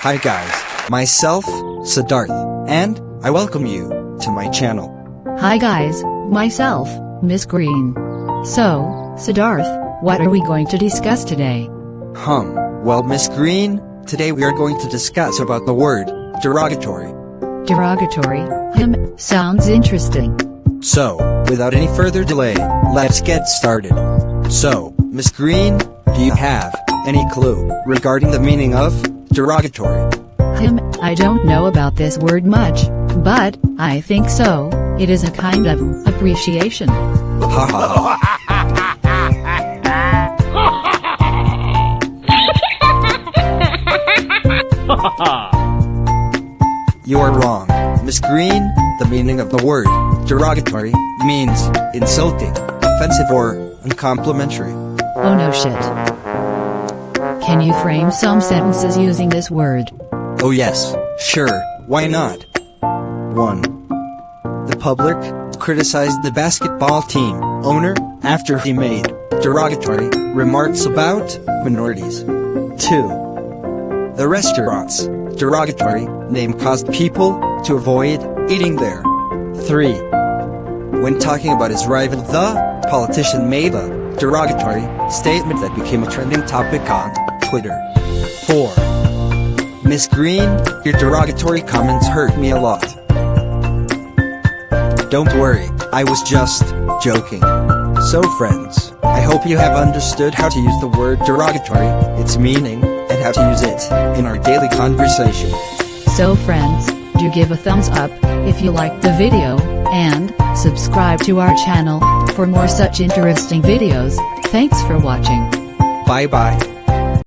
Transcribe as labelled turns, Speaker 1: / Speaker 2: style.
Speaker 1: Hi guys, myself, Siddharth, and I welcome you to my channel.
Speaker 2: Hi guys, myself, Miss Green. So, Siddharth, what are we going to discuss today?
Speaker 1: Well Miss Green, today we are going to discuss about the word derogatory.
Speaker 2: Derogatory, sounds interesting.
Speaker 1: So, without any further delay, let's get started. So, Miss Green, do you have any clue regarding the meaning of derogatory?
Speaker 2: I don't know about this word much, but I think so. It is a kind of appreciation.
Speaker 1: Haha. You are wrong, Miss Green. The meaning of the word derogatory means insulting, offensive, or uncomplimentary.
Speaker 2: Oh no shit. Can you frame some sentences using this word?
Speaker 1: Oh yes, sure, why not? 1. The public criticized the basketball team owner after he made derogatory remarks about minorities. 2. The restaurant's derogatory name caused people to avoid eating there. 3. When talking about his rival, the politician made a derogatory statement that became a trending topic on Twitter. 4. Miss Green, your derogatory comments hurt me a lot. Don't worry, I was just joking. So friends, I hope you have understood how to use the word derogatory, its meaning, and how to use it in our daily conversation.
Speaker 2: So friends, do give a thumbs up if you liked the video, and subscribe to our channel for more such interesting videos. Thanks for watching.
Speaker 1: Bye bye.